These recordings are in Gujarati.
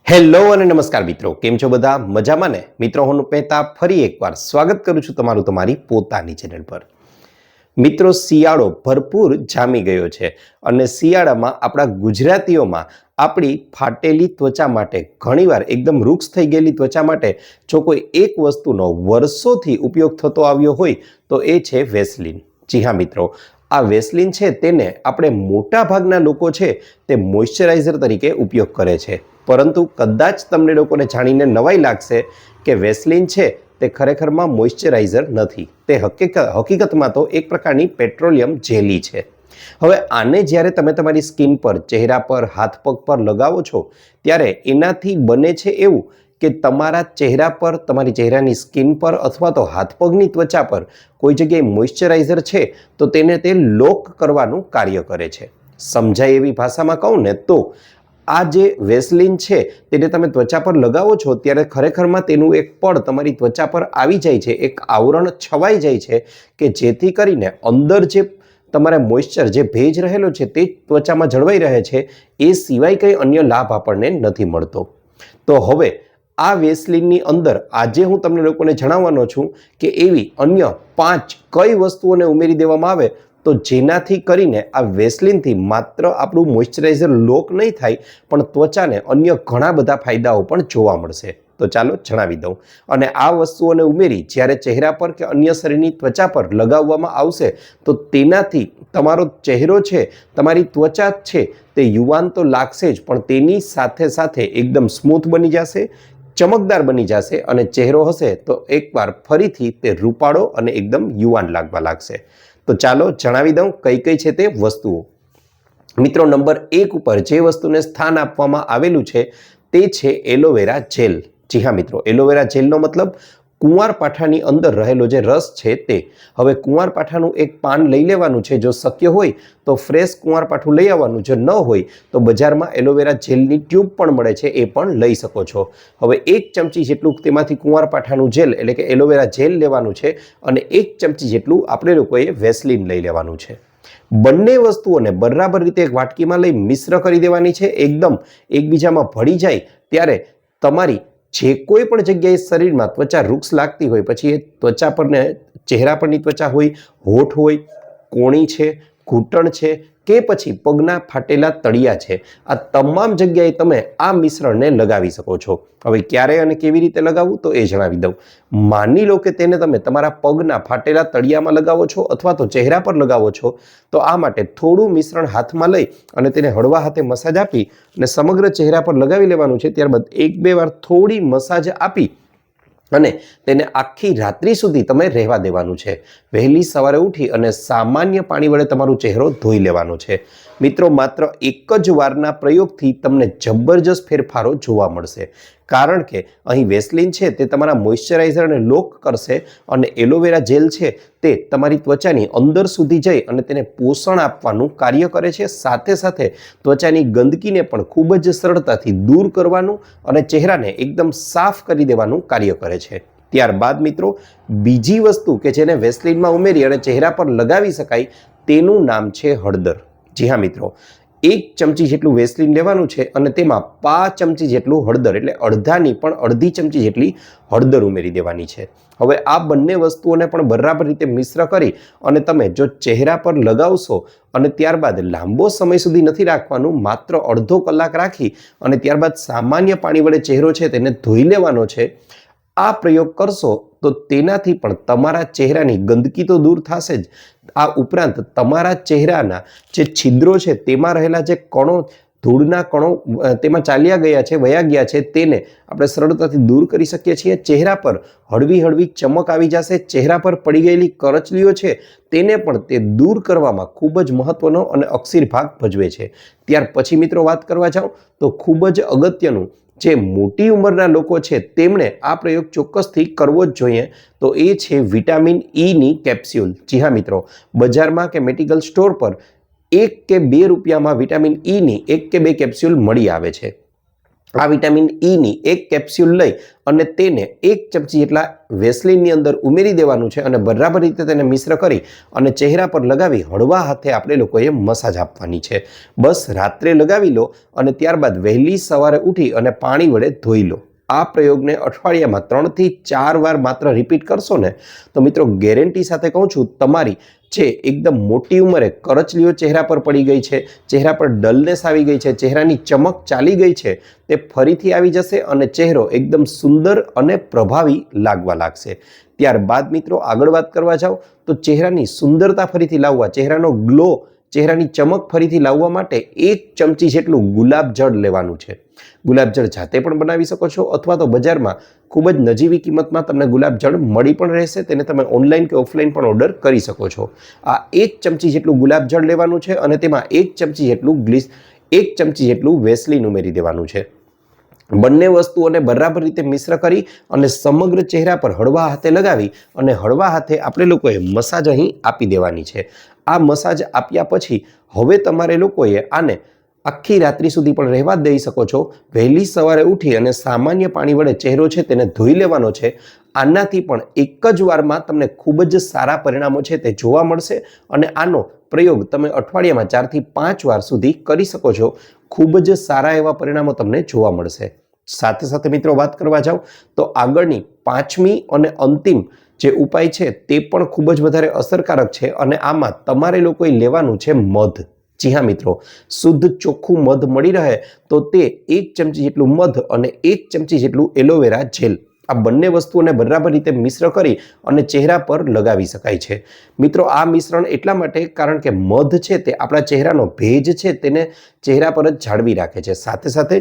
હેલો અને નમસ્કાર મિત્રો, કેમ છો બધા? મજામાં ને? મિત્રો, હું મહેતા ફરી એકવાર સ્વાગત કરું છું તમારું તમારી પોતાની ચેનલ પર. મિત્રો, શિયાળો ભરપૂર જામી ગયો છે અને શિયાળામાં આપણા ગુજરાતીઓમાં આપણી ફાટેલી ત્વચા માટે ઘણીવાર એકદમ રૂક્ષ થઈ ગયેલી ત્વચા માટે જો કોઈ એક વસ્તુનો વર્ષોથી ઉપયોગ થતો આવ્યો હોય તો એ છે વેસલીન. જી હા મિત્રો, આ વેસલીન છે તેને આપણે મોટા ભાગના લોકો છે તે મોઇશ્ચરાઇઝર તરીકે ઉપયોગ કરે છે. પરંતુ કદાચ તમને લોકોને જાણીને નવાઈ લાગશે કે વેસલીન છે તે ખરેખરમાં મોઇશ્ચરાઇઝર નથી, તે હકીકતમાં તો એક પ્રકારની પેટ્રોલિયમ જેલી છે. હવે આને જ્યારે તમે તમારી સ્કિન પર, ચહેરા પર, હાથ પગ પર લગાવો છો ત્યારે એનાથી બને છે એવું કે તમારા ચહેરા પર, તમારી ચહેરાની સ્કિન પર અથવા તો હાથ પગની ત્વચા પર કોઈ જગ્યાએ મોઇશ્ચરાઇઝર છે તો તેને તે લોક કરવાનું કાર્ય કરે છે. સમજાય એવી ભાષામાં કહું ને તો આ જે વેસલીન છે તેને તમે ત્વચા પર લગાવો છો ત્યારે ખરેખરમાં તેનું એક પડ તમારી ત્વચા પર આવી જાય છે, એક આવરણ છવાઈ જાય છે કે જેથી કરીને અંદર જે તમારે મોઇશ્ચર, જે ભેજ રહેલો છે તે ત્વચામાં જળવાઈ રહે છે, એ સિવાય કંઈ અન્ય લાભ આપણને નથી મળતો. તો હવે આ વેસલીનની અંદર આજે હું તમને લોકોને જણાવવાનો છું કે એવી અન્ય 5 કઈ વસ્તુઓને ઉમેરી દેવામાં આવે તો જેનાથી કરીને આ વેસલીનથી માત્ર આપણું મોઇશ્ચરાઇઝર લોક નહીં થાય પણ ત્વચાને અન્ય ઘણા બધા ફાયદાઓ પણ જોવા મળશે. તો ચાલો જણાવી દઉં. અને આ વસ્તુઓને ઉમેરી જ્યારે ચહેરા પર કે અન્ય શરીરની ત્વચા પર લગાવવામાં આવશે તો તેનાથી તમારો ચહેરો છે, તમારી ત્વચા છે તે યુવાન તો લાગશે જ પણ તેની સાથે સાથે એકદમ સ્મૂથ બની જશે, ચમકદાર બની જશે અને ચહેરો હશે તો એકવાર ફરીથી તે રૂપાળો અને એકદમ યુવાન લાગવા લાગશે. તો ચાલો જણાવી દઉં કઈ કઈ છે તે વસ્તુઓ. મિત્રો, નંબર 1 ઉપર જે વસ્તુને સ્થાન આપવામાં આવેલું છે તે છે એલોવેરા જેલ. જી હા મિત્રો, એલોવેરા જેલનો મતલબ કુંવારપાઠાની અંદર રહેલો જે રસ છે તે. હવે કુંવારપાઠાનું એક પાન લઈ લેવાનું છે, જો શક્ય હોય તો ફ્રેશ કુંવારપાઠું લઈ આવવાનું, જો ન હોય તો બજારમાં એલોવેરા જેલની ટ્યુબ પણ મળે છે, એ પણ લઈ શકો છો. હવે 1 ચમચી જેટલું તેમાંથી કુંવારપાઠાનું જેલ એટલે કે એલોવેરા જેલ લેવાનું છે અને 1 ચમચી જેટલું આપણે લોકોએ વેસલીન લઈ લેવાનું છે. બંને વસ્તુઓને બરાબર રીતે એક વાટકીમાં લઈ મિશ્ર કરી દેવાની છે. એકદમ એકબીજામાં ભળી જાય ત્યારે તમારી જે કોઈ પણ જગ્યાએ શરીરમાં ત્વચા રૂક્ષ લાગતી હોય, પછી એ ત્વચા પરને, ચહેરા પરની ત્વચા હોય, હોઠ હોય, કોણી છે, ઘૂંટણ છે કે પછી પગના ફાટેલા તળિયા છે, આ તમામ જગ્યાએ તમે આ મિશ્રણને લગાવી શકો છો. હવે ક્યારે અને કેવી રીતે લગાવવું તો એ જણાવી દઉં. માની લો કે તેને તમે તમારા પગના ફાટેલા તળિયામાં લગાવો છો અથવા તો ચહેરા પર લગાવો છો તો આ માટે થોડું મિશ્રણ હાથમાં લઈ અને તેને હળવા હાથે મસાજ આપી અને સમગ્ર ચહેરા પર લગાવી લેવાનું છે. ત્યારબાદ 1-2 વાર થોડી મસાજ આપી અને તેને આખી રાત્રિ સુધી તમે રહેવા દેવાનું છે. વહેલી સવારે ઉઠી અને સામાન્ય પાણી વડે તમારો ચહેરો ધોઈ લેવાનો છે. મિત્રો, માત્ર એક જ વારના પ્રયોગથી તમને જબરજસ્ત ફેરફારો જોવા મળશે. કારણ કે અહીં વેસલીન છે તે તમારા મોઇશ્ચરાઇઝરને લોક કરશે અને એલોવેરા જેલ છે તે તમારી ત્વચાની અંદર સુધી જઈ અને તેને પોષણ આપવાનું કાર્ય કરે છે. સાથે સાથે ત્વચાની ગંદકીને પણ ખૂબ જ સરળતાથી દૂર કરવાનું અને ચહેરાને એકદમ સાફ કરી દેવાનું કાર્ય કરે છે. ત્યારબાદ મિત્રો, બીજી વસ્તુ કે જેને વેસલીનમાં ઉમેરી અને ચહેરા પર લગાવી શકાય તેનું નામ છે હળદર. જી હા મિત્રો, 1 ચમચી જેટલું વેસલીન લેવાનું છે અને તેમાં 5 ચમચી જેટલું હળદર એટલે અડધાની પણ અડધી ચમચી જેટલી હળદર ઉમેરી દેવાની છે. હવે આ બંને વસ્તુઓને પણ બરાબર રીતે મિશ્ર કરી અને તમે જો ચહેરા પર લગાવશો અને ત્યારબાદ લાંબો સમય સુધી નથી રાખવાનું, માત્ર અડધો કલાક રાખી અને ત્યારબાદ સામાન્ય પાણી વડે ચહેરો છે તેને ધોઈ લેવાનો છે. આ પ્રયોગ કરશો તો તેનાથી પણ તમારા ચહેરાની ગંદકી તો દૂર થશે જ, આ ઉપરાંત તમારા ચહેરાના જે છિદ્રો છે તેમાં રહેલા જે કણો, ધૂળના કણો તેમાં ચાલ્યા ગયા છે, વયા ગયા છે, તેને આપણે સરળતાથી દૂર કરી શકીએ છીએ. ચહેરા પર હળવી હળવી ચમક આવી જશે. ચહેરા પર પડી ગયેલી કરચલીઓ છે તેને પણ તે દૂર કરવામાં ખૂબ જ મહત્વનો અને અક્ષીર ભાગ ભજવે છે. ત્યાર પછી મિત્રો વાત કરવા જાઉં તો ખૂબ જ અગત્યનું, જે મોટી ઉંમરના લોકો છે તેમણે આ પ્રયોગ ચોક્કસથી કરવો જ જોઈએ તો એ છે વિટામિન E કેપ્સ્યુલ. જી હા મિત્રો, બજારમાં કે મેડિકલ સ્ટોર પર 1 કે 2 રૂપિયામાં વિટામિન E 1 કે 2 કેપ્સ્યુલ મળી આવે છે. આ વિટામિન ઈની એક કેપ્સ્યુલ લઈ અને તેને 1 ચમચી જેટલા વેસલીનની અંદર ઉમેરી દેવાનું છે અને બરાબર રીતે તેને મિશ્ર કરી અને ચહેરા પર લગાવી હળવા હાથે આપણે લોકોએ મસાજ આપવાની છે. બસ રાત્રે લગાવી લો અને ત્યારબાદ વહેલી સવારે ઉઠી અને પાણી વડે ધોઈ લો. આ પ્રયોગને અઠવાડિયામાં 3 થી 4 વાર માત્ર રિપીટ કરશો ને તો મિત્રો ગેરંટી સાથે કહું છું, તમારી છે એકદમ મોટી ઉંમરે કરચલીઓ ચહેરા પર પડી ગઈ છે, ચહેરા પર ડલનેસ આવી ગઈ છે, ચહેરાની ચમક ચાલી ગઈ છે, તે ફરીથી આવી જશે અને ચહેરો એકદમ સુંદર અને પ્રભાવી લાગવા લાગશે. ત્યારબાદ મિત્રો આગળ વાત કરવા જાઓ તો ચહેરાની સુંદરતા ફરીથી લાવવા, ચહેરાનો ગ્લો, ચહેરાની ચમક ફરીથી લાવવા માટે 1 ચમચી જેટલું ગુલાબજળ લેવાનું છે. ગુલાબજળ જાતે પણ બનાવી શકો છો અથવા તો બજારમાં ખૂબ જ નજીવી કિંમતમાં તમને ગુલાબજળ મળી પણ રહેશે. તેને તમે ઓનલાઈન કે ઓફલાઈન પણ ઓર્ડર કરી શકો છો. આ 1 ચમચી જેટલું ગુલાબજળ લેવાનું છે અને તેમાં 1 ચમચી જેટલું વેસલીન ઉમેરી દેવાનું છે. બંને વસ્તુઓને બરાબર રીતે મિશ્ર કરી અને સમગ્ર ચહેરા પર હળવા હાથે લગાવી અને હળવા હાથે આપણે લોકોએ મસાજ અહીં આપી દેવાની છે. આ મસાજ આપ્યા પછી હવે તમારે લોકોએ આને આખી રાત્રિ સુધી પણ રહેવા દઈ શકો છો. વહેલી સવારે ઉઠી અને સામાન્ય પાણી વડે ચહેરો છે તેને ધોઈ લેવાનો છે. આનાથી પણ એક જ વારમાં તમને ખૂબ જ સારા પરિણામો છે તે જોવા મળશે અને આનો પ્રયોગ તમે અઠવાડિયામાં 4 થી 5 વાર સુધી કરી શકો છો. ખૂબ જ સારા એવા પરિણામો તમને જોવા મળશે. સાથે સાથે મિત્રો વાત કરવા જાઓ તો આગળની 5મી અને અંતિમ જે ઉપાય છે તે પણ ખૂબ જ વધારે અસરકારક છે અને આમાં તમારે લોકોએ લેવાનું છે મધ. જી હા મિત્રો, શુદ્ધ ચોખ્ખું મધ મળી રહે તો તે 1 ચમચી જેટલું મધ અને 1 ચમચી જેટલું એલોવેરા જેલ, આ બંને વસ્તુઓને બરાબર રીતે મિશ્ર કરી અને ચહેરા પર લગાવી શકાય છે. મિત્રો આ મિશ્રણ એટલા માટે કારણ કે મધ છે તે આપણા ચહેરાનો ભેજ છે તેને ચહેરા પર જ જાળવી રાખે છે. સાથે સાથે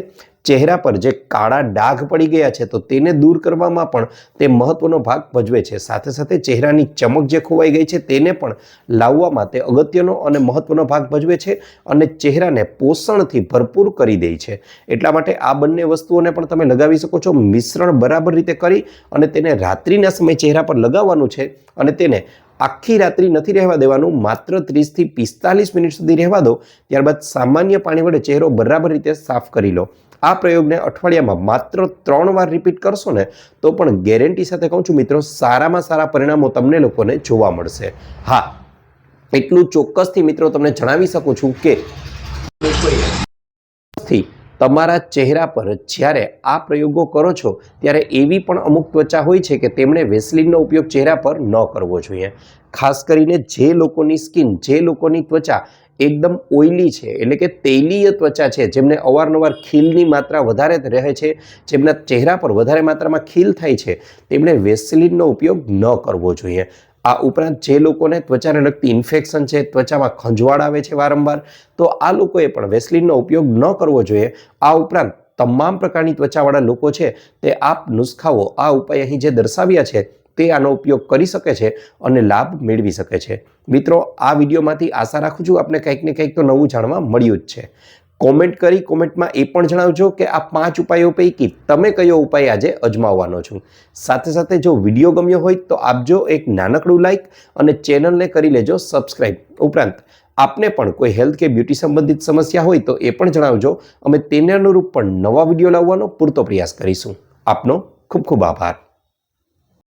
ચહેરા પર જે કાળા ડાઘ પડી ગયા છે તો તેને દૂર કરવામાં પણ તે મહત્વનો ભાગ ભજવે છે. સાથે સાથે ચહેરાની ચમક જે ખોવાઈ ગઈ છે તેને પણ લાવવામાં તે અગત્યનો અને મહત્વનો ભાગ ભજવે છે અને ચહેરાને પોષણથી ભરપૂર કરી દે છે. એટલા માટે આ બંને વસ્તુઓને પણ તમે લગાવી શકો છો. મિશ્રણ બરાબર રીતે કરી અને તેને રાત્રિના સમયે ચહેરા પર લગાવવાનું છે અને તેને આખી રાત્રિ નથી રહેવા દેવાનું, માત્ર 30 થી 45 મિનિટ સુધી રહેવા દો. ત્યારબાદ સામાન્ય પાણી વડે ચહેરો બરાબર રીતે સાફ કરી લો. આ પ્રયોગને અઠવાડિયામાં માત્ર 3 વાર રિપીટ કરશો ને તો પણ ગેરંટી સાથે કહું છું મિત્રો, સારામાં સારા પરિણામો તમને લોકોને જોવા મળશે. હા, એટલું ચોક્કસથી મિત્રો તમને જણાવી શકું છું કે તમારા ચહેરા પર જ્યારે આ પ્રયોગો કરો છો ત્યારે એવી પણ અમુક ત્વચા હોય છે કે તેમણે વેસલીનનો ઉપયોગ ચહેરા પર ન કરવો જોઈએ. ખાસ કરીને જે લોકોની સ્કિન, જે લોકોની ત્વચા એકદમ ઓઇલી છે એટલે કે તૈલીય ત્વચા છે, જેમને અવારનવાર ખીલની માત્રા વધારે રહે છે, જેમના ચહેરા પર વધારે માત્રામાં ખીલ થાય છે, તેમણે વેસલીનનો ઉપયોગ ન કરવો જોઈએ. આ ઉપરાંત જે લોકોને ત્વચાને લગતી ઇન્ફેક્શન છે, ત્વચામાં ખંજવાળ આવે છે વારંવાર, તો આ લોકોએ પણ વેસલીનનો ઉપયોગ ન કરવો જોઈએ. આ ઉપરાંત તમામ પ્રકારની ત્વચાવાળા લોકો છે તે આ નુસ્ખાઓ, આ ઉપાય અહીં જે દર્શાવ્યા છે તે આનો ઉપયોગ કરી શકે છે અને લાભ મેળવી શકે છે. મિત્રો આ વિડીયોમાંથી આશા રાખું છું આપને કંઈક ને કંઈક તો નવું જાણવા મળ્યું જ છે. કોમેન્ટમાં એ પણ જણાવજો કે આ 5 ઉપાયો પૈકી તમે કયો ઉપાય આજે અજમાવવાનો છો. સાથે સાથે જો વિડીયો ગમ્યો હોય તો આપજો એક નાનકડું લાઈક અને ચેનલને કરી લેજો સબસ્ક્રાઈબ. ઉપરાંત આપને પણ કોઈ હેલ્થ કે બ્યુટી સંબંધિત સમસ્યા હોય તો એ પણ જણાવજો. અમે તેને અનુરૂપ પણ નવા વિડીયો લાવવાનો પૂરતો પ્રયાસ કરીશું. આપનો ખૂબ ખૂબ આભાર.